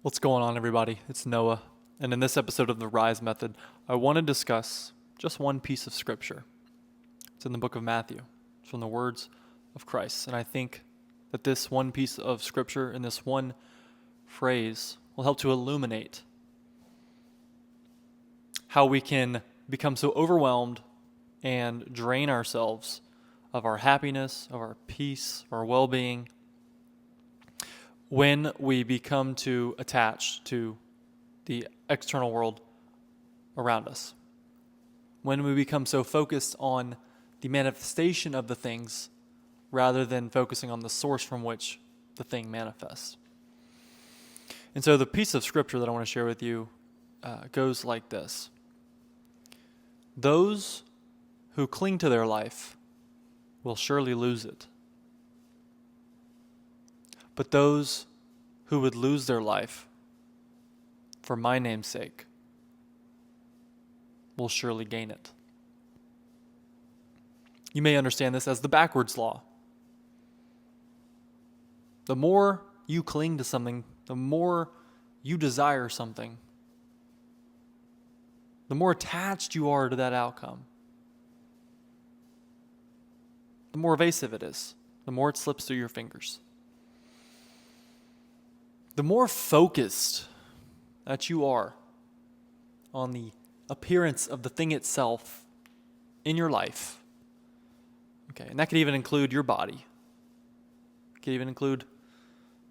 What's going on, everybody? It's Noah, and in this episode of the Rise Method, I want to discuss just one piece of scripture. It's in the book of Matthew. It's from the words of Christ, and I think that this one piece of scripture and this one phrase will help to illuminate how we can become so overwhelmed and drain ourselves of our happiness, of our peace, of our well-being, when we become too attached to the external world around us. When we become so focused on the manifestation of the things rather than focusing on the source from which the thing manifests. And so the piece of scripture that I want to share with you goes like this. Those who cling to their life will surely lose it. But those who would lose their life for my name's sake will surely gain it. You may understand this as the backwards law. The more you cling to something, the more you desire something, the more attached you are to that outcome, the more evasive it is, the more it slips through your fingers. The more focused that you are on the appearance of the thing itself in your life, okay, and that could even include your body. It could even include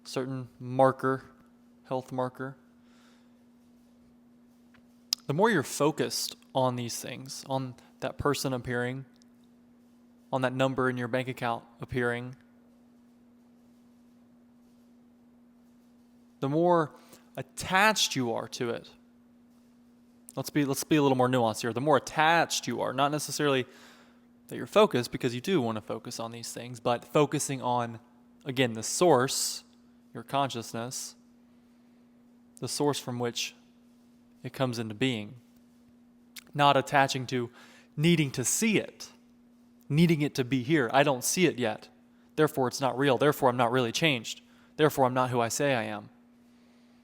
certain marker, health marker. The more you're focused on these things, on that person appearing, on that number in your bank account appearing, the more attached you are to it. Let's be a little more nuanced here. The more attached you are, not necessarily that you're focused, because you do want to focus on these things, but focusing on, again, the source, your consciousness, the source from which it comes into being. Not attaching to needing to see it, needing it to be here. I don't see it yet. Therefore, it's not real. Therefore, I'm not really changed. Therefore, I'm not who I say I am.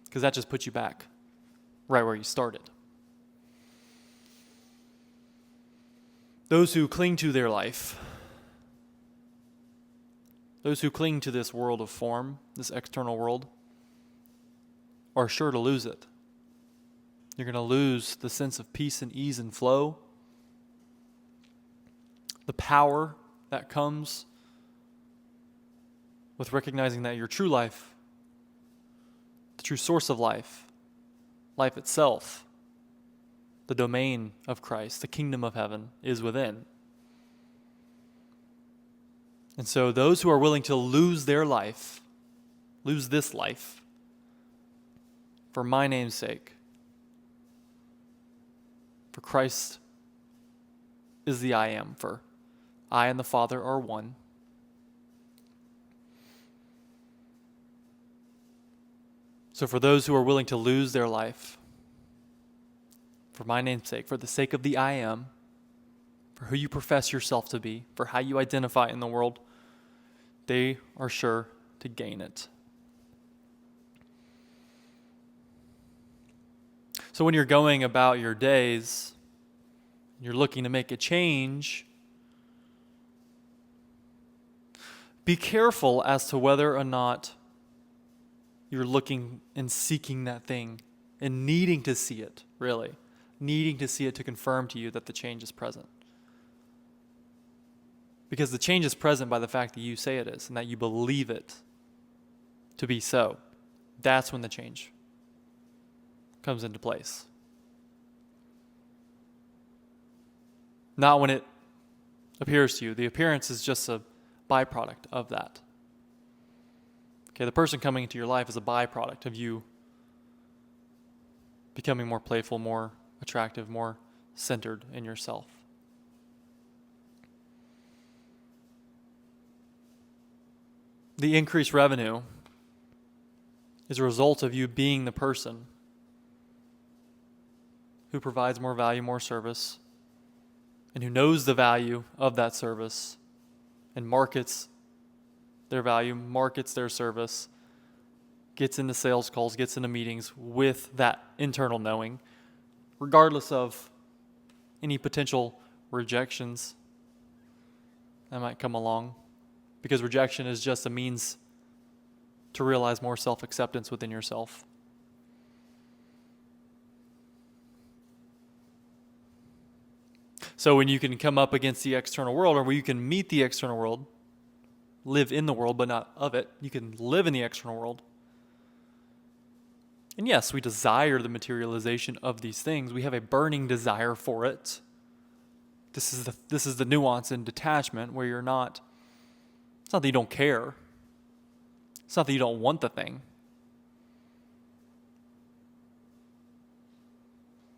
Because that just puts you back right where you started. Those who cling to their life, those who cling to this world of form, this external world, are sure to lose it. You're going to lose the sense of peace and ease and flow, the power that comes with recognizing that your true life, the true source of life, life itself, the domain of Christ, the kingdom of heaven, is within. And so those who are willing to lose their life, lose this life, for my name's sake, for Christ is the I am, for I and the Father are one. So for those who are willing to lose their life, for my name's sake, for the sake of the I am, for who you profess yourself to be, for how you identify in the world, they are sure to gain it. So when you're going about your days, you're looking to make a change, be careful as to whether or not you're looking and seeking that thing and needing to see it, really. Needing to see it to confirm to you that the change is present. Because the change is present by the fact that you say it is and that you believe it to be so. That's when the change comes into place. Not when it appears to you. The appearance is just a byproduct of that. Okay, the person coming into your life is a byproduct of you becoming more playful, more attractive, more centered in yourself. The increased revenue is a result of you being the person who provides more value, more service, and who knows the value of that service and markets their value, markets their service gets into sales calls, gets into meetings with that internal knowing, regardless of any potential rejections that might come along, because rejection is just a means to realize more self-acceptance within yourself. So when you can come up against the external world, or where you can meet the external world, live in the world but not of it, you can live in the external world. And yes, we desire the materialization of these things. We have a burning desire for it. This is the nuance in detachment, where it's not that you don't care. It's not that you don't want the thing.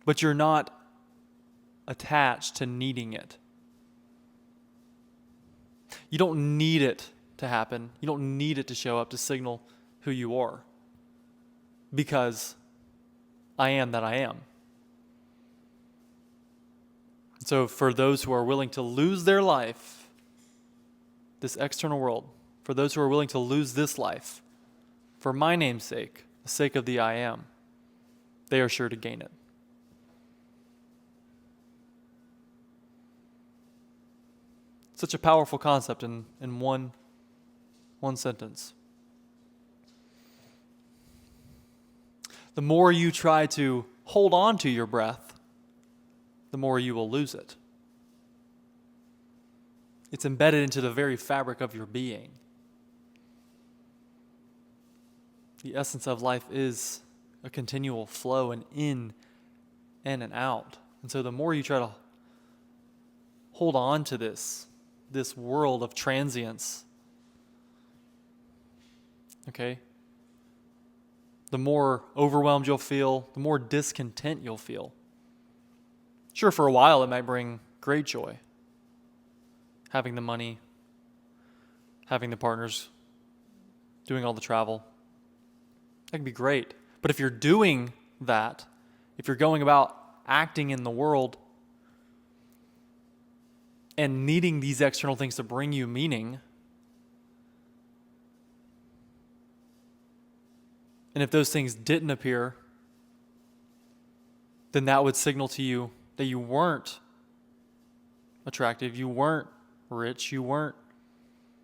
But you're not attached to needing it. You don't need it to happen. You don't need it to show up to signal who you are. Because I am that I am. So for those who are willing to lose their life, this external world, for those who are willing to lose this life, for my name's sake, the sake of the I am, they are sure to gain it. Such a powerful concept in one sentence. The more you try to hold on to your breath, the more you will lose it. It's embedded into the very fabric of your being. The essence of life is a continual flow and in and out. And so the more you try to hold on to this world of transience, okay, the more overwhelmed you'll feel, the more discontent you'll feel. Sure, for a while it might bring great joy. Having the money, having the partners, doing all the travel. That can be great. But if you're doing that, if you're going about acting in the world and needing these external things to bring you meaning, and if those things didn't appear, then that would signal to you that you weren't attractive, you weren't rich, you weren't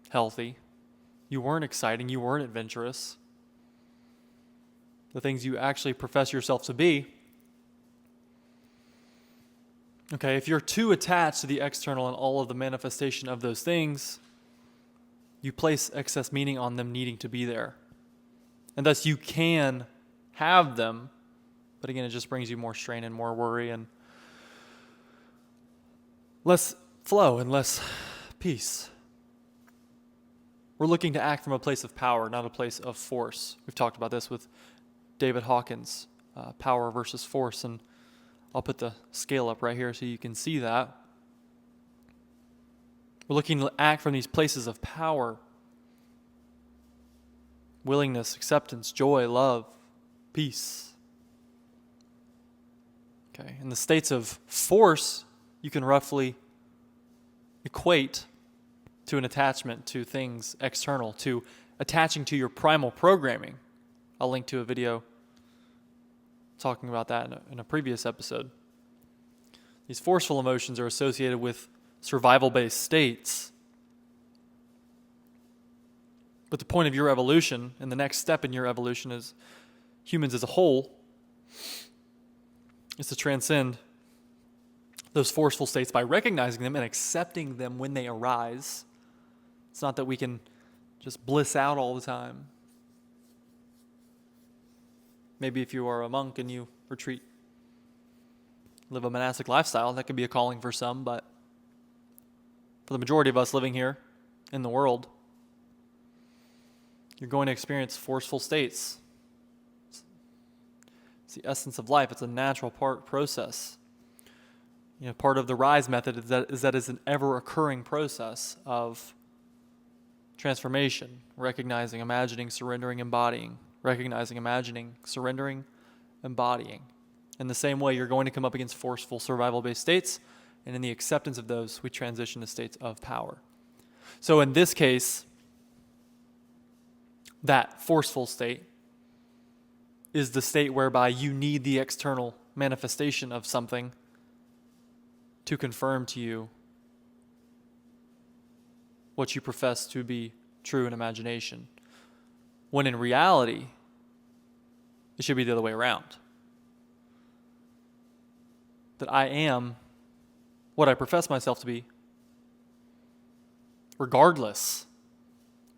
healthy, you weren't exciting, you weren't adventurous. The things you actually profess yourself to be. Okay, if you're too attached to the external and all of the manifestation of those things, you place excess meaning on them needing to be there. And thus you can have them, but again, it just brings you more strain and more worry and less flow and less peace. We're looking to act from a place of power, not a place of force. We've talked about this with David Hawkins, power versus force, and I'll put the scale up right here so you can see that. We're looking to act from these places of power, willingness, acceptance, joy, love, peace. Okay, in the states of force, you can roughly equate to an attachment to things external, to attaching to your primal programming. I'll link to a video talking about that in a previous episode. These forceful emotions are associated with survival-based states. But the point of your evolution, and the next step in your evolution as humans as a whole, is to transcend those forceful states by recognizing them and accepting them when they arise. It's not that we can just bliss out all the time. Maybe if you are a monk and you retreat, live a monastic lifestyle, that could be a calling for some, but for the majority of us living here in the world, you're going to experience forceful states. It's the essence of life. It's a natural process. You know, part of the RISE method is that it's an ever-occurring process of transformation, recognizing, imagining, surrendering, embodying. Recognizing, imagining, surrendering, embodying. In the same way, you're going to come up against forceful survival-based states, and in the acceptance of those, we transition to states of power. So in this case, that forceful state is the state whereby you need the external manifestation of something to confirm to you what you profess to be true in imagination. When in reality, it should be the other way around. That I am what I profess myself to be, regardless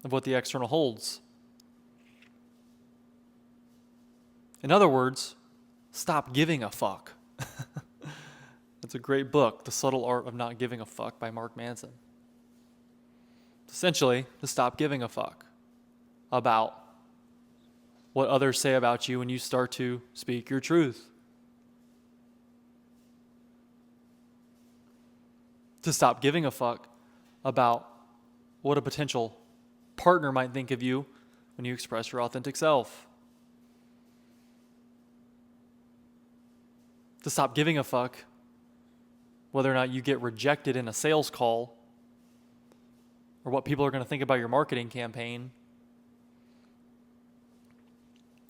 of what the external holds. In other words, stop giving a fuck. It's a great book, The Subtle Art of Not Giving a Fuck by Mark Manson. Essentially, to stop giving a fuck about what others say about you when you start to speak your truth. To stop giving a fuck about what a potential partner might think of you when you express your authentic self. To stop giving a fuck whether or not you get rejected in a sales call or what people are going to think about your marketing campaign.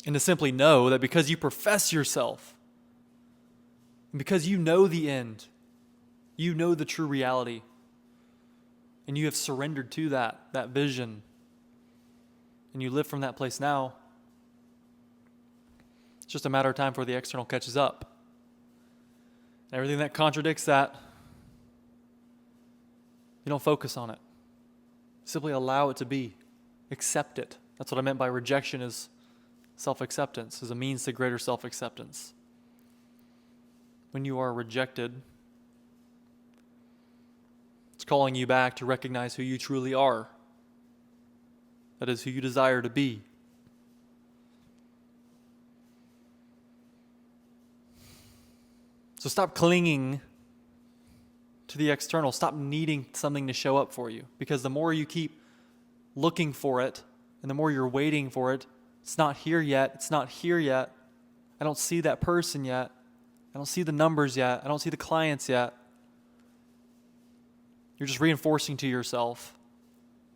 And to simply know that because you profess yourself, and because you know the end, you know the true reality, and you have surrendered to that vision, and you live from that place now, it's just a matter of time before the external catches up. And everything that contradicts that, you don't focus on it. Simply allow it to be. Accept it. That's what I meant by rejection, is self-acceptance, is a means to greater self-acceptance. When you are rejected, it's calling you back to recognize who you truly are. That is, who you desire to be. So stop clinging to the external. Stop needing something to show up for you. Because the more you keep looking for it, and the more you're waiting for it, it's not here yet, it's not here yet. I don't see that person yet. I don't see the numbers yet. I don't see the clients yet. You're just reinforcing to yourself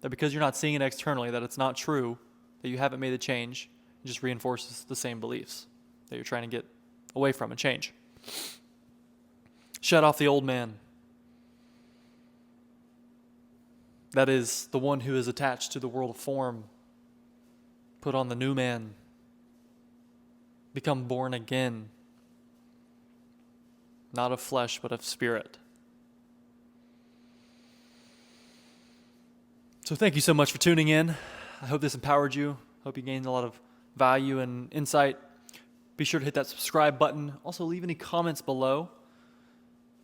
that because you're not seeing it externally, that it's not true, that you haven't made the change. It just reinforces the same beliefs that you're trying to get away from and change. Shut off the old man. That is the one who is attached to the world of form. Put on the new man. Become born again. Not of flesh, but of spirit. So thank you so much for tuning in. I hope this empowered you. Hope you gained a lot of value and insight. Be sure to hit that subscribe button. Also, leave any comments below.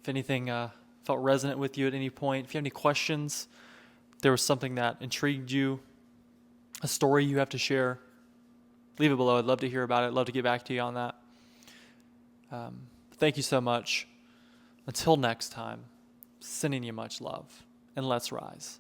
If anything felt resonant with you at any point, if you have any questions, if there was something that intrigued you, a story you have to share, leave it below. I'd love to hear about it. I'd love to get back to you on that. Thank you so much. Until next time, sending you much love, and let's rise.